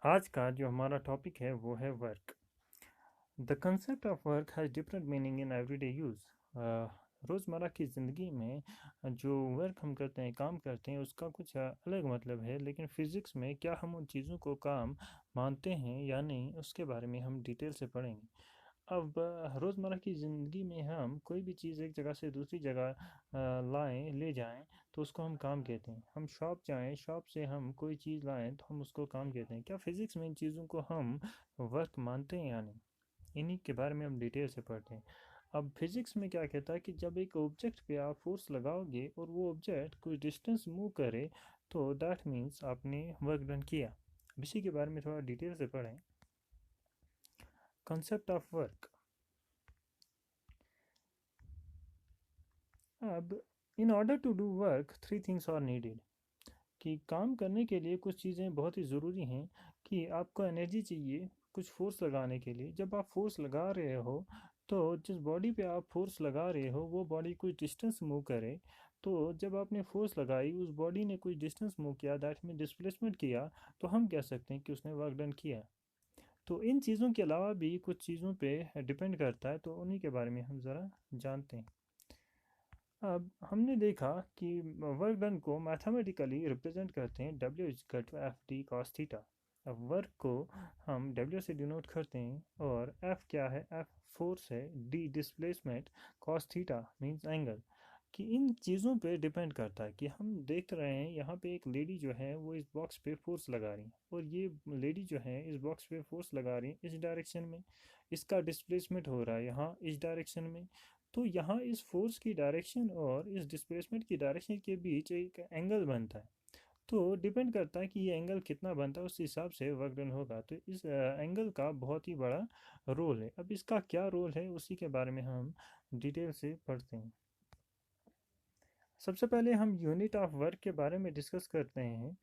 आज का जो हमारा टॉपिक है वो है work. The concept of work has different meaning in everyday use. रोज़मर्रा की ज़िंदगी में जो वर्क हम करते हैं, काम करते हैं, उसका कुछ अलग मतलब है, लेकिन फ़िज़िक्स में क्या हम उन चीज़ों को काम मानते हैं या नहीं, उसके बारे में हम डिटेल से पढ़ेंगे। अब रोज़मर्रा की ज़िंदगी में हम कोई भी चीज़ एक जगह से दूसरी जगह लाएं ले जाएं तो उसको हम काम कहते हैं। हम शॉप जाएं, शॉप से हम कोई चीज़ लाएं तो हम उसको काम कहते हैं। क्या फिज़िक्स में इन चीज़ों को हम वर्क मानते हैं या नहीं, इन्हीं के बारे में हम डिटेल से पढ़ते हैं। अब फिज़िक्स में क्या कहता है कि जब एक ऑब्जेक्ट पे आप फोर्स लगाओगे और वो ऑब्जेक्ट कुछ डिस्टेंस मूव करे तो दैट मीन्स आपने वर्क डन किया। अब इसी के बारे में थोड़ा डिटेल से पढ़ें। Concept of work. अब in order to do work three things are needed. कि काम करने के लिए कुछ चीज़ें बहुत ही ज़रूरी हैं। कि आपको एनर्जी चाहिए कुछ फोर्स लगाने के लिए। जब आप फोर्स लगा रहे हो तो जिस बॉडी पे आप फोर्स लगा रहे हो वो बॉडी कुछ डिस्टेंस मूव करे। तो जब आपने फोर्स लगाई, उस बॉडी ने कुछ डिस्टेंस मूव किया, दैट में डिस्प्लेसमेंट किया, तो हम कह सकते हैं कि उसने वर्क डन किया। तो इन चीज़ों के अलावा भी कुछ चीज़ों पे डिपेंड करता है, तो उन्हीं के बारे में हम ज़रा जानते हैं। अब हमने देखा कि वर्क डन को मैथमेटिकली रिप्रेजेंट करते हैं W equal to F D cos theta. अब वर्क को हम W से डिनोट करते हैं, और F क्या है? F फोर्स है, D displacement, cos theta means angle. कि इन चीज़ों पे डिपेंड करता है कि हम देख रहे हैं यहाँ पे एक लेडी जो है वो इस बॉक्स पे फोर्स लगा रही है, और ये लेडी जो है इस बॉक्स पे फोर्स लगा रही है इस डायरेक्शन में। इसका डिस्प्लेसमेंट हो रहा है यहाँ इस डायरेक्शन में। तो यहाँ इस फोर्स की डायरेक्शन और इस डिस्प्लेसमेंट की डायरेक्शन के बीच एक एंगल बनता है। तो डिपेंड करता है कि ये एंगल कितना बनता है, उस हिसाब से वर्क डन होगा। तो इस एंगल का बहुत ही बड़ा रोल है। अब इसका क्या रोल है उसी के बारे में हम डिटेल से पढ़ते हैं। सबसे पहले हम यूनिट ऑफ वर्क के बारे में डिस्कस करते हैं।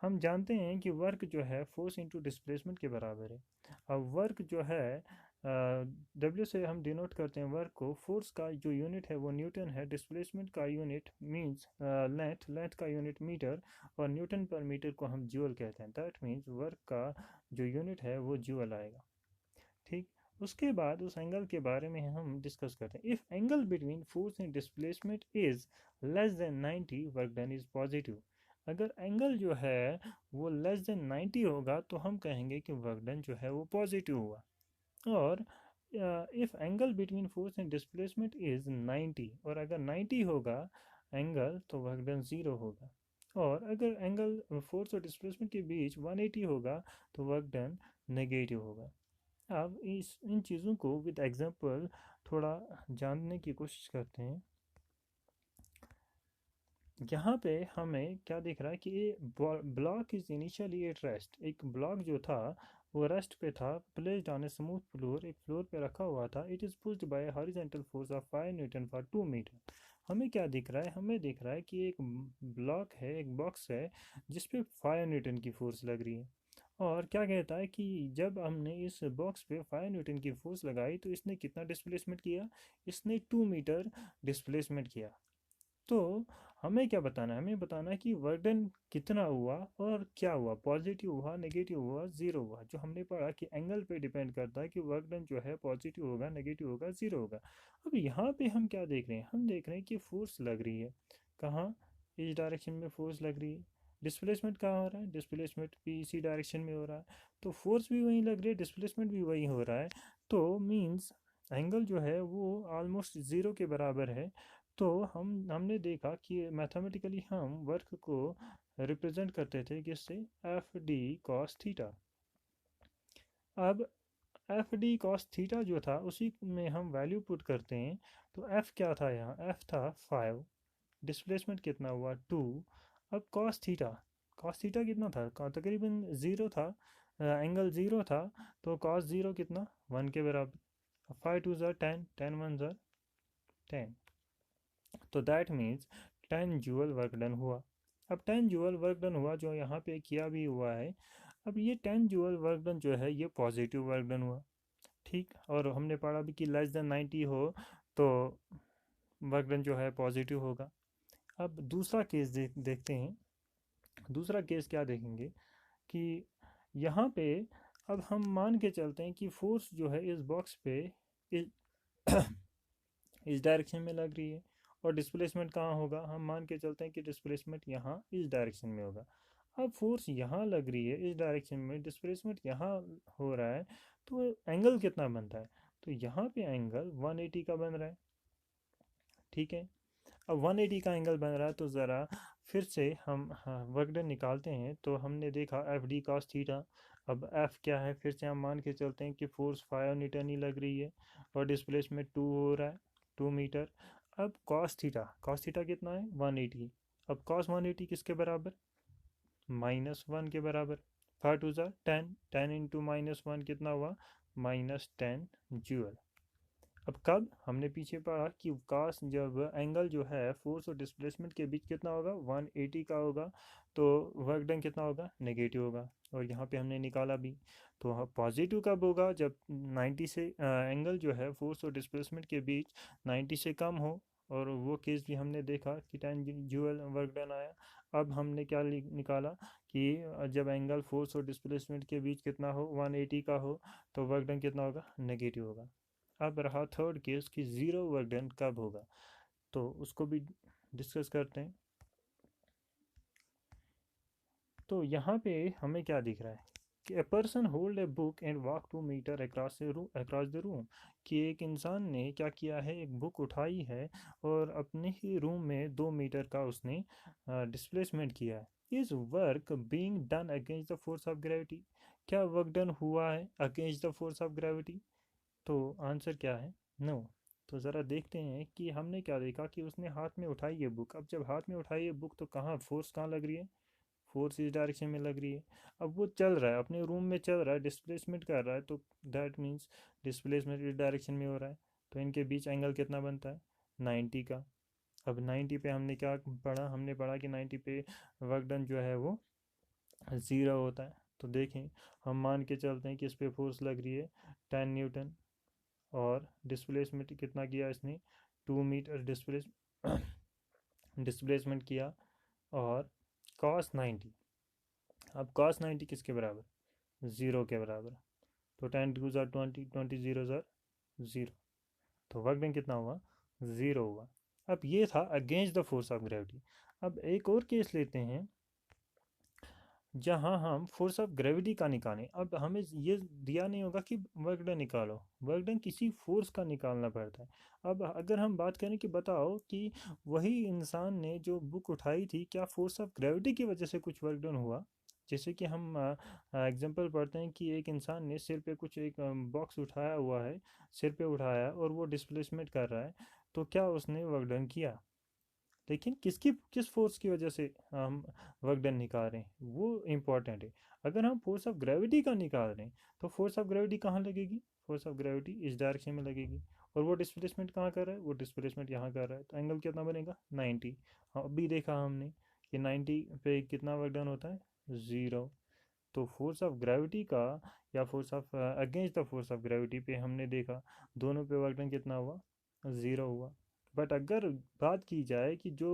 हम जानते हैं कि वर्क जो है फोर्स इंटू डिस्प्लेसमेंट के बराबर है। अब वर्क जो है डब्ल्यू से हम डिनोट करते हैं वर्क को। फोर्स का जो यूनिट है वो न्यूटन है, डिस्प्लेसमेंट का यूनिट मींस लेंथ, लेंथ का यूनिट मीटर, और न्यूटन पर मीटर को हम जूल कहते हैं। दैट मीन्स वर्क का जो यूनिट है वो जूल आएगा। ठीक। उसके बाद उस एंगल के बारे में हम डिस्कस करते हैं। If angle between force and displacement is less than 90, work done is positive. अगर एंगल जो है वो लेस देन 90 होगा तो हम कहेंगे कि वर्क डन जो है वो पॉजिटिव हुआ। और if angle between force and displacement is 90, और अगर 90 होगा एंगल तो वर्क डन 0 होगा। और अगर एंगल फोर्स और डिस्प्लेसमेंट के बीच 180 होगा तो वर्क डन नेगेटिव होगा। अब इस इन चीज़ों को विद एग्जांपल थोड़ा जानने की कोशिश करते हैं। यहाँ पे हमें क्या दिख रहा है कि ये block is initially at rest. एक ब्लॉक जो था वो रेस्ट पे था, placed on a smooth floor, एक फ्लोर पे रखा हुआ था। It is pushed by horizontal force of 5 newton for 2 metre. हमें क्या दिख रहा है? हमें दिख रहा है कि एक ब्लॉक है, एक बॉक्स है जिस पे 5 न्यूटन की फोर्स लग रही है। और क्या कहता है कि जब हमने इस बॉक्स पे 5 न्यूटन की फोर्स लगाई तो इसने कितना डिस्प्लेसमेंट किया? इसने 2 मीटर डिस्प्लेसमेंट किया। तो हमें क्या बताना है? हमें बताना है कि वर्क डन कितना हुआ और क्या हुआ, पॉजिटिव हुआ, नेगेटिव हुआ, ज़ीरो हुआ। जो हमने पढ़ा कि एंगल पे डिपेंड करता है कि वर्क डन जो है पॉजिटिव होगा, नेगेटिव होगा, ज़ीरो होगा। अब यहाँ पे हम क्या देख रहे हैं? हम देख रहे हैं कि फोर्स लग रही है। कहाँ? इस डायरेक्शन में फोर्स लग रही है। डिस्प्लेसमेंट कहाँ हो रहा है? डिस्प्लेसमेंट भी इसी डायरेक्शन में हो रहा है। तो फोर्स भी वहीं लग रही है, डिस्प्लेसमेंट भी वहीं हो रहा है। तो मीन्स एंगल जो है वो ऑलमोस्ट ज़ीरो के बराबर है। तो हमने देखा कि मैथमेटिकली हम वर्क को रिप्रेजेंट करते थे किससे? F D cos theta. अब एफ डी कॉस थीटा जो था उसी में हम वैल्यू पुट करते हैं। तो एफ क्या था? यहाँ एफ था 5, डिस्प्लेसमेंट कितना हुआ 2। अब कॉस थीटा, कॉस थीटा कितना था? तकरीबन ज़ीरो था, एंगल ज़ीरो था। तो कॉस ज़ीरो कितना? 1 के बराबर। 5 टू ज़ा 10, 10 1 ज़ा 10। तो that means 10 joule work done हुआ। अब 10 जूल वर्क डन हुआ जो यहाँ पे किया भी हुआ है। अब ये 10 जूल वर्क डन जो है ये पॉजिटिव वर्क डन हुआ। ठीक। और हमने पढ़ा भी कि लेस देन 90 हो तो वर्क डन जो है पॉजिटिव होगा। अब दूसरा केस देखते हैं। दूसरा केस क्या देखेंगे कि यहाँ पे अब हम मान के चलते हैं कि फोर्स जो है इस बॉक्स पे इस इस डायरेक्शन में लग रही है, और डिस्प्लेसमेंट कहाँ होगा, हम मान के चलते हैं कि डिस्प्लेसमेंट यहाँ इस डायरेक्शन में होगा। अब फोर्स यहाँ लग रही है इस डायरेक्शन में, डिस्प्लेसमेंट यहाँ हो रहा है, तो एंगल कितना बनता है, तो यहाँ पे एंगल 180 का बन रहा है। ठीक है, अब 180 का एंगल बन रहा है, तो ज़रा फिर से हम वर्क डन निकालते हैं। तो हमने देखा एफ डी कॉस थीटा, अब एफ क्या है, फिर से हम मान के चलते हैं कि फोर्स 5 न्यूटन ही लग रही है, और डिस्प्लेसमेंट 2 हो रहा है, 2 मीटर। अब कॉस थीटा कितना है, 180। अब कॉस 180 किसके बराबर, -1 के बराबर। 5 2 10, 10 × -1 कितना हुआ, -10 जूल। अब कब, हमने पीछे पढ़ा कि काश जब एंगल जो है फोर्स और डिस्प्लेसमेंट के बीच कितना होगा, 180 का होगा, तो वर्क डन कितना होगा, नेगेटिव होगा। और यहाँ पे हमने निकाला भी, तो पॉजिटिव कब होगा, जब 90 से एंगल जो है फोर्स और डिस्प्लेसमेंट के बीच 90 से कम हो, और वो केस भी हमने देखा कि 10 जूल वर्क डन आया। अब हमने क्या निकाला कि जब एंगल फोर्स और डिस्प्लेसमेंट के बीच कितना हो, 180 का हो, तो वर्क डन कितना होगा, नेगेटिव होगा। अब रहा थर्ड केस कि ज़ीरो वर्क डन कब होगा, तो उसको भी डिस्कस करते हैं। तो यहाँ पे हमें क्या दिख रहा है कि a person hold a book and walk 2 metre across the room, कि एक इंसान ने क्या किया है, एक बुक उठाई है और अपने ही रूम में 2 मीटर का उसने डिस्प्लेसमेंट किया है। Is work being done against the force of gravity, क्या वर्क डन हुआ है against the force of gravity, तो आंसर क्या है, नो। तो ज़रा देखते हैं कि हमने क्या देखा कि उसने हाथ में उठाई है बुक। अब जब हाथ में उठाई है बुक, तो कहाँ फोर्स कहाँ लग रही है, फोर्स इस डायरेक्शन में लग रही है। अब वो चल रहा है, अपने रूम में चल रहा है, डिस्प्लेसमेंट कर रहा है, तो दैट मीन्स डिस्प्लेसमेंट इस डायरेक्शन में हो रहा है, तो इनके बीच एंगल कितना बनता है, 90 का। अब 90 पे हमने क्या पढ़ा, हमने पढ़ा कि 90 पे वर्क डन जो है वो 0 होता है। तो देखें, हम मान के चलते हैं कि इस पे फोर्स लग रही है 10 न्यूटन, और डिस्प्लेसमेंट कितना किया इसने, 2 मीटर डिस्प्लेसमेंट किया, और cos 90, अब cos 90 किसके बराबर, 0 के बराबर। तो 10 2 20, 20 0 तो वर्क डन कितना हुआ, 0 हुआ। अब ये था against the force of gravity. अब एक और केस लेते हैं जहाँ हम फोर्स ऑफ ग्रेविटी का निकालें। अब हमें ये दिया नहीं होगा कि वर्क डन निकालो, वर्क डन किसी फोर्स का निकालना पड़ता है। अब अगर हम बात करें कि बताओ कि वही इंसान ने जो बुक उठाई थी, क्या फोर्स ऑफ ग्रेविटी की वजह से कुछ वर्क डन हुआ। जैसे कि हम एग्जांपल पढ़ते हैं कि एक इंसान ने सिर पे कुछ एक बॉक्स उठाया हुआ है, सिर पे उठाया और वो डिस्प्लेसमेंट कर रहा है, तो क्या उसने वर्क डन किया। लेकिन किस फोर्स की वजह से हम वर्क डन निकाल रहे हैं, वो इम्पोर्टेंट है। अगर हम फोर्स ऑफ ग्रेविटी का निकाल रहे हैं, तो फोर्स ऑफ ग्रेविटी कहाँ लगेगी, फोर्स ऑफ ग्रेविटी इस डायरेक्शन में लगेगी, और वो डिस्प्लेसमेंट कहाँ कर रहा है, वो डिस्प्लेसमेंट यहाँ कर रहा है, तो एंगल कितना बनेगा, 90। हाँ, अभी देखा हमने कि 90 पे कितना वर्क डन होता है, 0। तो फोर्स ऑफ ग्रेविटी का या force of against the force of gravity पे हमने देखा दोनों पे वर्क डन कितना हुआ, 0 हुआ। बट अगर बात की जाए कि जो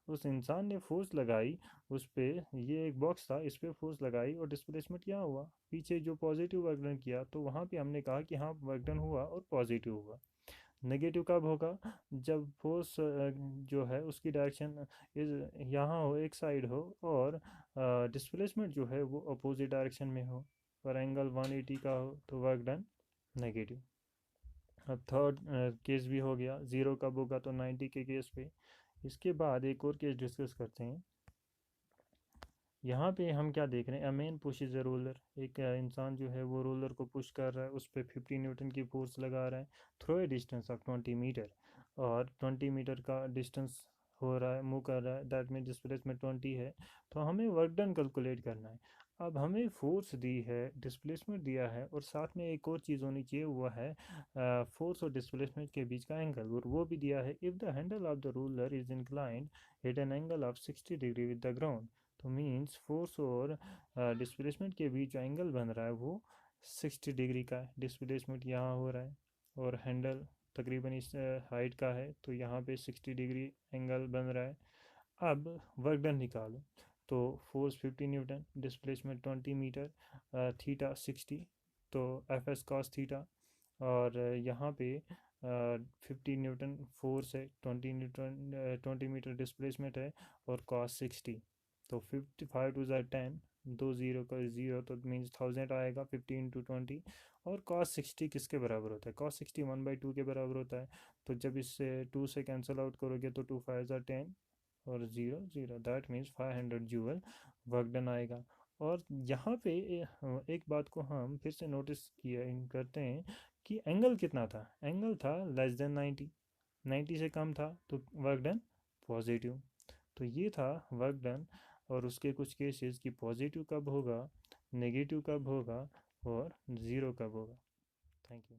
उस इंसान ने फोर्स लगाई उस पे, ये एक बॉक्स था, इस पे फोर्स लगाई और डिस्प्लेसमेंट क्या हुआ, पीछे जो पॉजिटिव वर्क डन किया, तो वहाँ पे हमने कहा कि हाँ वर्क डन हुआ और पॉजिटिव हुआ। नेगेटिव कब होगा, जब फोर्स जो है उसकी डायरेक्शन इस यहाँ हो, एक साइड हो, और डिस्प्लेसमेंट जो है वो अपोजिट डायरेक्शन में हो, और एंगल 180 का हो, तो वर्क डन नेगेटिव। अब थर्ड केस भी हो गया, 0 कब होगा, तो 90 के केस पे। इसके बाद एक और केस डिस्कस करते हैं। यहाँ पे हम क्या देख रहे हैं, a man pushes a roller, एक इंसान जो है वो रोलर को पुश कर रहा है, उस पर 50 न्यूटन की फोर्स लगा रहा है, throw a distance of 20 metre, और 20 मीटर का डिस्टेंस हो रहा है, मूव कर रहा है, दैट मीन डिस्प्लेसमेंट 20 है। तो हमें वर्क डन कैलकुलेट करना है। अब हमें फोर्स दी है, डिस्प्लेसमेंट दिया है, और साथ में एक और चीज़ होनी चाहिए, वो है फोर्स और डिस्प्लेसमेंट के बीच का एंगल, और वो भी दिया है, if the handle of the ruler is inclined at an angle of 60 degree with the ground. तो मीन्स फोर्स और डिस्प्लेसमेंट के बीच जो एंगल बन रहा है वो 60 डिग्री का है। डिस्प्लेसमेंट यहाँ हो रहा है, और हैंडल तकरीबन इस हाइट का है, तो यहाँ पे 60 डिग्री एंगल बन रहा है। अब वर्क डन निकालो। तो force 50 newton, displacement 20 metre, theta 60, तो एफ एस कॉस थीटा। और यहाँ पे 50 न्यूटन फोर्स है, 20 न्यूटन 20 मीटर डिस्प्लेसमेंट है, और कॉस 60। तो 55 टू ज़ा 10, दो ज़ीरो का ज़ीरो, तो मीन्स 1000 आएगा 50 इंटू 20। और कॉस 60 किसके बराबर होता है? कॉस 60 1/2 के बराबर होता है। तो जब इससे 2 से कैंसिल आउट करोगे तो 2 5 ज़ा 10 और zero zero, that means 500 joule work done आएगा। और यहाँ पे एक बात को हम फिर से नोटिस किया करते हैं कि एंगल कितना था। एंगल था लेस देन 90, 90 से कम था तो वर्क डन पॉजिटिव। तो ये था वर्क डन, और उसके कुछ केसेस कि पॉजिटिव कब होगा, नेगेटिव कब होगा, और ज़ीरो कब होगा। Thank you.